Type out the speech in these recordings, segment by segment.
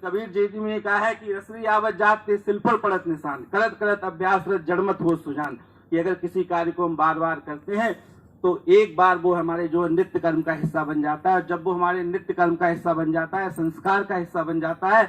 कबीर जी ने कहा है कि रसरी आवत जात के सिलफल पड़त निशान, करत करत अभ्यास रत जड़मत हो सुजान। कि अगर किसी कार्य को हम बार बार करते हैं तो एक बार वो हमारे जो नित्य कर्म का हिस्सा बन जाता है। जब वो हमारे नित्य कर्म का हिस्सा बन जाता है, संस्कार का हिस्सा बन जाता है,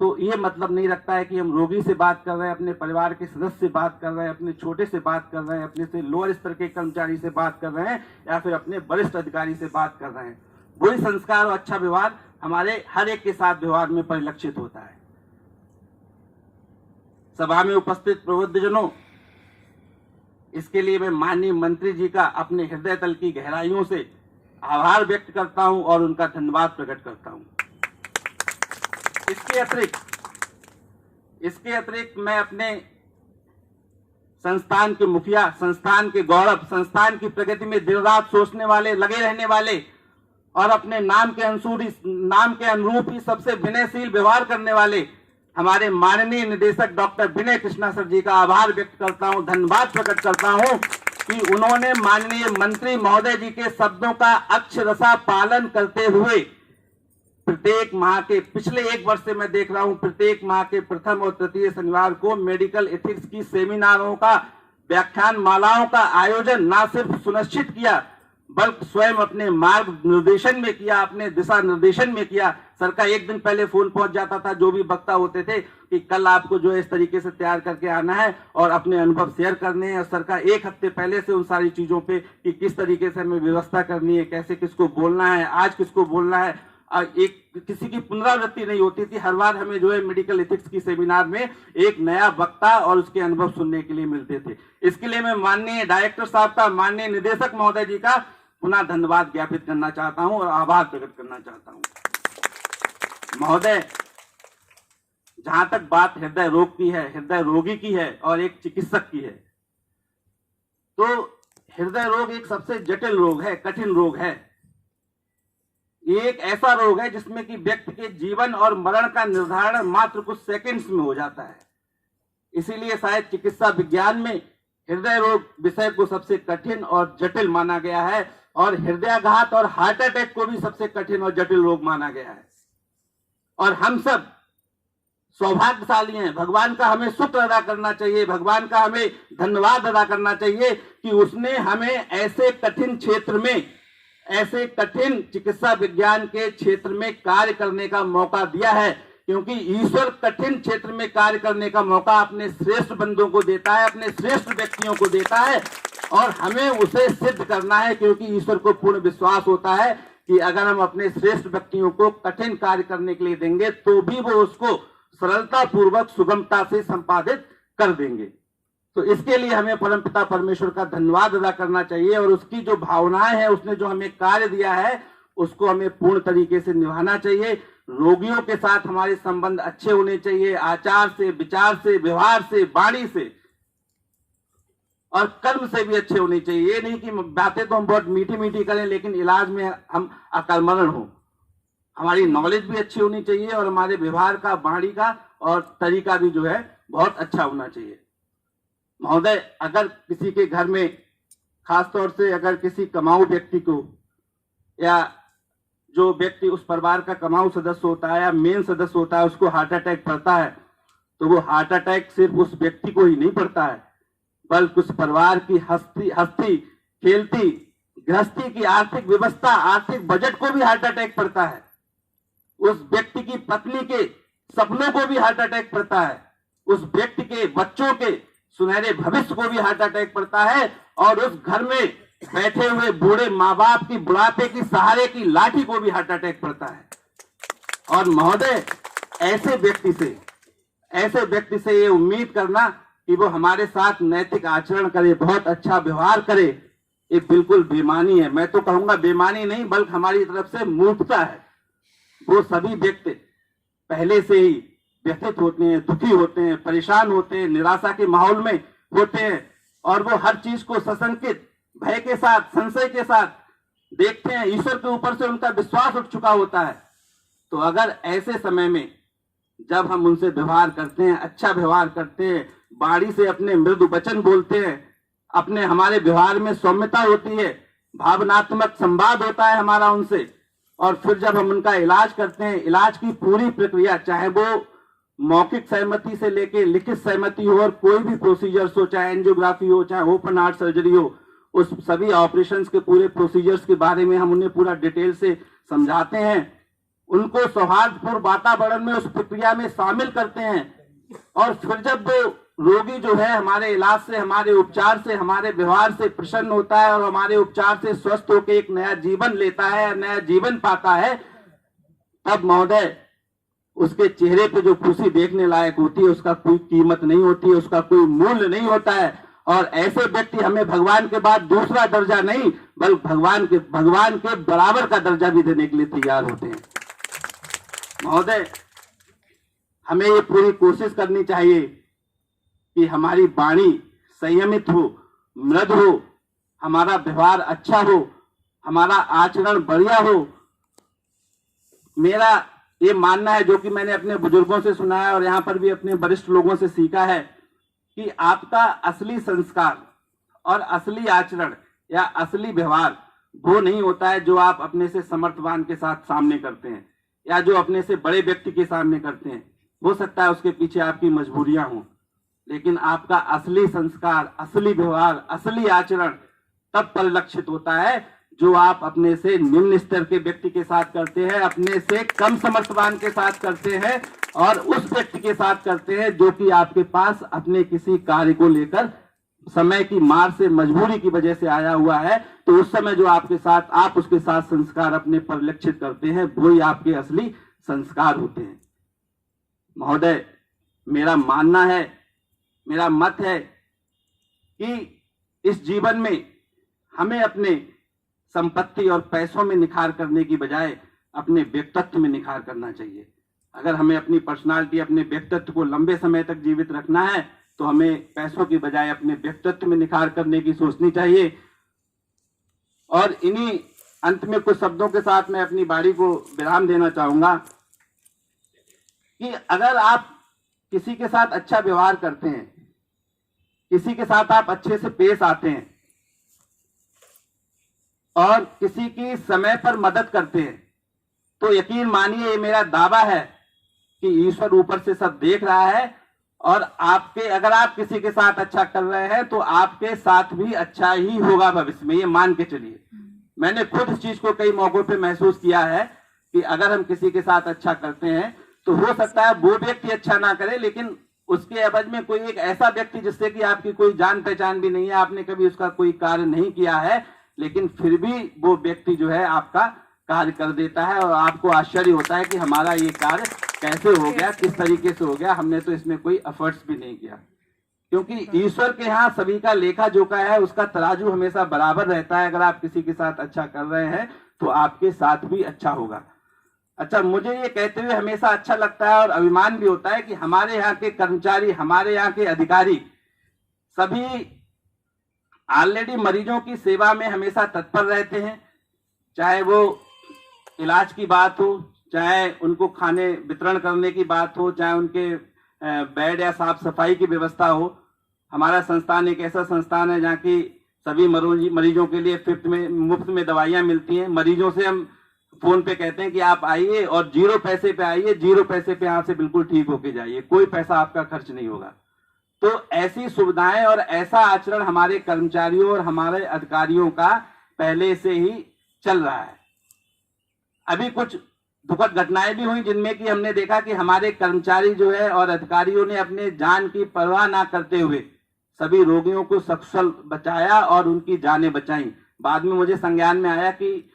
तो ये मतलब नहीं रखता है कि हम रोगी से बात कर रहे हैं, अपने परिवार के सदस्य से बात कर रहे हैं, अपने छोटे से बात कर रहे हैं, अपने से लोअर स्तर के कर्मचारी से बात कर रहे हैं, या फिर अपने वरिष्ठ अधिकारी से बात कर रहे हैं। वही संस्कार और अच्छा व्यवहार हमारे हर एक के साथ व्यवहार में परिलक्षित होता है। सभा में उपस्थित प्रबुद्धजनों, इसके लिए मैं माननीय मंत्री जी का अपने हृदय तल की गहराइयों से आभार व्यक्त करता हूं और उनका धन्यवाद प्रकट करता हूं। इसके अतिरिक्त मैं अपने संस्थान के मुखिया, संस्थान के गौरव, संस्थान की प्रगति में दिन रात सोचने वाले, लगे रहने वाले और अपने नाम के अनुरूप ही सबसे विनयशील व्यवहार करने वाले हमारे माननीय निदेशक डॉक्टर विनय कृष्णा सर जी का आभार व्यक्त करता हूं, धन्यवाद प्रकट करता हूं कि उन्होंने माननीय मंत्री महोदय जी के शब्दों का अक्षरशः पालन करते हुए प्रत्येक माह के, पिछले एक वर्ष से मैं देख रहा हूं, प्रत्येक माह के प्रथम और तृतीय शनिवार को मेडिकल एथिक्स की सेमिनारों का, व्याख्यान मालाओं का आयोजन न सिर्फ सुनिश्चित किया बल्कि स्वयं अपने मार्ग निर्देशन में किया, अपने दिशा निर्देशन में किया। सर का एक दिन पहले फोन पहुंच जाता था जो भी वक्ता होते थे कि कल आपको जो है इस तरीके से तैयार करके आना है और अपने अनुभव शेयर करने हैं। सर का एक हफ्ते पहले से उन सारी चीजों पे कि किस तरीके से हमें व्यवस्था करनी है, कैसे किसको बोलना है, आज किसको बोलना है, एक किसी की पुनरावृत्ति नहीं होती थी। हर बार हमें जो है मेडिकल एथिक्स की सेमिनार में एक नया वक्ता और उसके अनुभव सुनने के लिए मिलते थे। इसके लिए मैं माननीय डायरेक्टर साहब का, माननीय निदेशक महोदय जी का पुनः धन्यवाद ज्ञापित करना चाहता हूं और आभार प्रकट करना चाहता हूं। महोदय, जहां तक बात हृदय रोग की है, हृदय रोगी की है और एक चिकित्सक की है, तो हृदय रोग एक सबसे जटिल रोग है, कठिन रोग है। ये एक ऐसा रोग है जिसमें कि व्यक्ति के जीवन और मरण का निर्धारण मात्र कुछ सेकंड्स में हो जाता है। इसीलिए शायद चिकित्सा विज्ञान में हृदय रोग विषय को सबसे कठिन और जटिल माना गया है और हृदयाघात और हार्ट अटैक को भी सबसे कठिन और जटिल रोग माना गया है। और हम सब सौभाग्यशाली हैं, भगवान का हमें शुक्र अदा करना चाहिए, भगवान का हमें धन्यवाद अदा करना चाहिए कि उसने हमें ऐसे कठिन क्षेत्र में, ऐसे कठिन चिकित्सा विज्ञान के क्षेत्र में कार्य करने का मौका दिया है। क्योंकि ईश्वर कठिन क्षेत्र में कार्य करने का मौका अपने श्रेष्ठ बंदों को देता है, अपने श्रेष्ठ व्यक्तियों को देता है और हमें उसे सिद्ध करना है। क्योंकि ईश्वर को पूर्ण विश्वास होता है कि अगर हम अपने श्रेष्ठ व्यक्तियों को कठिन कार्य करने के लिए देंगे तो भी वो उसको सरलता पूर्वक, सुगमता से संपादित कर देंगे। तो इसके लिए हमें परमपिता परमेश्वर का धन्यवाद अदा करना चाहिए और उसकी जो भावनाएं हैं, उसने जो हमें कार्य दिया है, उसको हमें पूर्ण तरीके से निभाना चाहिए। रोगियों के साथ हमारे संबंध अच्छे होने चाहिए, आचार से, विचार से, व्यवहार से, वाणी से और कर्म से भी अच्छे होने चाहिए। ये नहीं कि बातें तो हम बहुत मीठी मीठी करें लेकिन इलाज में हम अकर्मण्य हो। हमारी नॉलेज भी अच्छी होनी चाहिए और हमारे व्यवहार का, वाणी का और तरीका भी जो है बहुत अच्छा होना चाहिए। महोदय, अगर किसी के घर में, खासतौर से अगर किसी कमाऊ व्यक्ति को या जो व्यक्ति उस परिवार का कमाऊ सदस्य होता है या मेन सदस्य होता है, उसको हार्ट अटैक पड़ता है, तो वो हार्ट अटैक सिर्फ उस व्यक्ति को ही नहीं पड़ता है बल्कि उस परिवार की हस्ती खेलती गृहस्थी की आर्थिक व्यवस्था, आर्थिक बजट को भी हार्ट अटैक पड़ता है। उस व्यक्ति की पत्नी के सपनों को भी हार्ट अटैक पड़ता है। उस व्यक्ति के बच्चों के सुनहरे भविष्य को भी हार्ट अटैक पड़ता है और उस घर में बैठे हुए बूढ़े माँ बाप की बुढ़ापे की सहारे की लाठी को भी हार्ट अटैक पड़ता है। और महोदय, ऐसे व्यक्ति से ये उम्मीद करना कि वो हमारे साथ नैतिक आचरण करे, बहुत अच्छा व्यवहार करे, ये बिल्कुल बेईमानी है। मैं तो कहूंगा बेईमानी नहीं बल्कि हमारी तरफ से मूर्खता है। वो सभी व्यक्ति पहले से ही व्यथित होते हैं, दुखी होते हैं, परेशान होते हैं, निराशा के माहौल में होते हैं और वो हर चीज को सशंकित, भय के साथ, संशय के साथ देखते हैं। ईश्वर के ऊपर से उनका विश्वास उठ चुका होता है। तो अगर ऐसे समय में जब हम उनसे व्यवहार करते हैं, अच्छा व्यवहार करते हैं, बाणी से अपने मृदु वचन बोलते हैं, हमारे व्यवहार में सौम्यता होती है, भावनात्मक संवाद होता है हमारा उनसे, और फिर जब हम उनका इलाज करते हैं, इलाज की पूरी प्रक्रिया, चाहे वो मौखिक सहमति से लेके लिखित सहमति हो, और कोई भी प्रोसीजर्स हो, चाहे एंजियोग्राफी हो, चाहे ओपन हार्ट सर्जरी हो, उस सभी ऑपरेशंस के पूरे प्रोसीजर्स के बारे में हम उन्हें पूरा डिटेल से समझाते हैं, उनको सौहार्दपूर्ण वातावरण में उस प्रक्रिया में शामिल करते हैं। और फिर जब वो रोगी जो है हमारे इलाज से, हमारे उपचार से, हमारे व्यवहार से प्रसन्न होता है और हमारे उपचार से स्वस्थ होकर एक नया जीवन लेता है, नया जीवन पाता है, तब महोदय उसके चेहरे पे जो खुशी देखने लायक होती है उसका कोई कीमत नहीं होती है, उसका कोई मूल्य नहीं होता है। और ऐसे व्यक्ति हमें भगवान के बाद दूसरा दर्जा नहीं, बल्कि भगवान के बराबर का दर्जा भी देने के लिए तैयार होते हैं। महोदय, हमें ये पूरी कोशिश करनी चाहिए कि हमारी वाणी संयमित हो, मृद हो, हमारा व्यवहार अच्छा हो, हमारा आचरण बढ़िया हो। मेरा ये मानना है, जो कि मैंने अपने बुजुर्गों से सुना है और यहाँ पर भी अपने वरिष्ठ लोगों से सीखा है, कि आपका असली संस्कार और असली आचरण या असली व्यवहार वो नहीं होता है जो आप अपने से समर्थवान के साथ सामने करते हैं या जो अपने से बड़े व्यक्ति के सामने करते हैं। हो सकता है उसके पीछे आपकी मजबूरियां हों, लेकिन आपका असली संस्कार, असली व्यवहार, असली आचरण तब परिलक्षित होता है जो आप अपने से निम्न स्तर के व्यक्ति के साथ करते हैं, अपने से कम समर्थवान के साथ करते हैं और उस व्यक्ति के साथ करते हैं जो कि आपके पास अपने किसी कार्य को लेकर समय की मार से, मजबूरी की वजह से आया हुआ है। तो उस समय जो आप उसके साथ संस्कार अपने परिलक्षित करते हैं, वही आपके असली संस्कार होते हैं। महोदय, मेरा मानना है, मेरा मत है कि इस जीवन में हमें अपने संपत्ति और पैसों में निखार करने की बजाय अपने व्यक्तित्व में निखार करना चाहिए। अगर हमें अपनी पर्सनालिटी, अपने व्यक्तित्व को लंबे समय तक जीवित रखना है तो हमें पैसों की बजाय अपने व्यक्तित्व में निखार करने की सोचनी चाहिए। और इन्हीं अंत में कुछ शब्दों के साथ मैं अपनी वाणी को विराम देना चाहूंगा कि अगर आप किसी के साथ अच्छा व्यवहार करते हैं, किसी के साथ आप अच्छे से पेश आते हैं और किसी की समय पर मदद करते हैं, तो यकीन मानिए, ये मेरा दावा है कि ईश्वर ऊपर से सब देख रहा है और अगर आप किसी के साथ अच्छा कर रहे हैं तो आपके साथ भी अच्छा ही होगा भविष्य में, ये मान के चलिए। मैंने खुद इस चीज को कई मौकों पे महसूस किया है कि अगर हम किसी के साथ अच्छा करते हैं तो हो सकता है वो व्यक्ति अच्छा ना करे, लेकिन उसके एवज में कोई एक ऐसा व्यक्ति जिससे कि आपकी कोई जान पहचान भी नहीं है, आपने कभी उसका कोई कार्य नहीं किया है, लेकिन फिर भी वो व्यक्ति जो है आपका कार्य कर देता है और आपको आश्चर्य होता है कि हमारा ये कार्य कैसे हो गया, किस तरीके से हो गया, हमने तो इसमें कोई एफर्ट्स भी नहीं किया। क्योंकि ईश्वर के यहाँ सभी का लेखा जोखा है, उसका तराजू हमेशा बराबर रहता है। अगर आप किसी के साथ अच्छा कर रहे हैं तो आपके साथ भी अच्छा होगा। अच्छा, मुझे ये कहते हुए हमेशा अच्छा लगता है और अभिमान भी होता है कि हमारे यहाँ के कर्मचारी, हमारे यहाँ के अधिकारी सभी ऑलरेडी मरीजों की सेवा में हमेशा तत्पर रहते हैं। चाहे वो इलाज की बात हो, चाहे उनको खाने वितरण करने की बात हो, चाहे उनके बेड या साफ सफाई की व्यवस्था हो। हमारा संस्थान एक ऐसा संस्थान है जहाँ की सभी मरीजों के लिए मुफ्त में दवाइयाँ मिलती हैं। मरीजों से हम फोन पे कहते हैं कि आप आइए और 0 पैसे पे आइए, 0 पैसे पे यहाँ से बिल्कुल ठीक होके जाइए, कोई पैसा आपका खर्च नहीं होगा। तो ऐसी सुविधाएं और ऐसा आचरण हमारे कर्मचारियों और हमारे अधिकारियों का पहले से ही चल रहा है। अभी कुछ दुखद घटनाएं भी हुई जिनमें कि हमने देखा कि हमारे कर्मचारी जो है और अधिकारियों ने अपने जान की परवाह ना करते हुए सभी रोगियों को सकुशल बचाया और उनकी जानें बचाई। बाद में मुझे संज्ञान में आया कि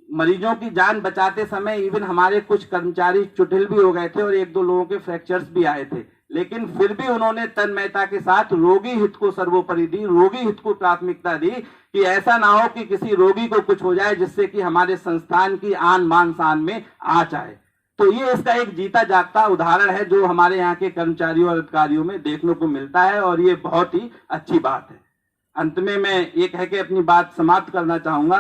मरीजों की जान बचाते समय इवन हमारे कुछ कर्मचारी चुटिल भी हो गए थे और 1-2 लोगों के फ्रैक्चर्स भी आए थे, लेकिन फिर भी उन्होंने तन्मयता के साथ रोगी हित को सर्वोपरि दी, रोगी हित को प्राथमिकता दी कि ऐसा ना हो कि किसी रोगी को कुछ हो जाए जिससे कि हमारे संस्थान की आन मान शान में आँच आए। तो ये इसका एक जीता जागता उदाहरण है जो हमारे यहाँ के कर्मचारियों और अधिकारियों में देखने को मिलता है और ये बहुत ही अच्छी बात है। अंत में मैं ये कह के अपनी बात समाप्त करना चाहूंगा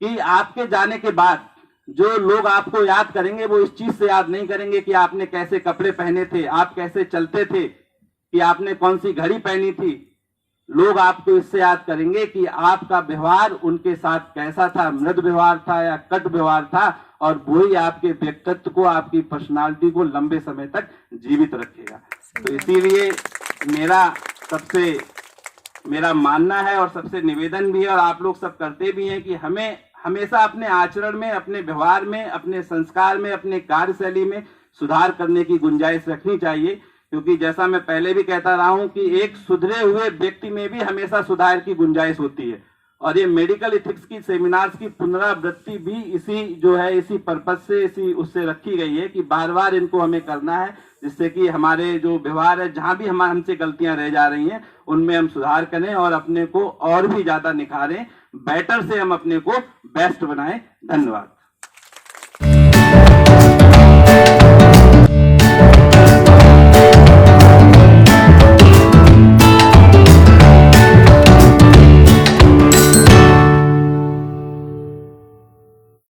कि आपके जाने के बाद जो लोग आपको याद करेंगे वो इस चीज से याद नहीं करेंगे कि आपने कैसे कपड़े पहने थे, आप कैसे चलते थे, कि आपने कौन सी घड़ी पहनी थी, लोग आपको इससे याद करेंगे कि आपका व्यवहार उनके साथ कैसा था, मृदु व्यवहार था या कट व्यवहार था, और वही आपके व्यक्तित्व को, आपकी पर्सनालिटी को लंबे समय तक जीवित रखेगा। तो इसीलिए मेरा मानना है और सबसे निवेदन भी है, और आप लोग सब करते भी हैं, कि हमें हमेशा अपने आचरण में, अपने व्यवहार में, अपने संस्कार में, अपने कार्यशैली में सुधार करने की गुंजाइश रखनी चाहिए। क्योंकि जैसा मैं पहले भी कहता रहा हूं कि एक सुधरे हुए व्यक्ति में भी हमेशा सुधार की गुंजाइश होती है, और ये मेडिकल एथिक्स की सेमिनार्स की पुनरावृत्ति भी इसी पर्पज से, इसी उससे रखी गई है कि बार बार इनको हमें करना है, जिससे कि हमारे जो व्यवहार है, जहां भी हमसे गलतियां रह जा रही हैं, उनमें हम सुधार करें और अपने को और भी ज्यादा निखारें, बेटर से हम अपने को बेस्ट बनाएं। धन्यवाद।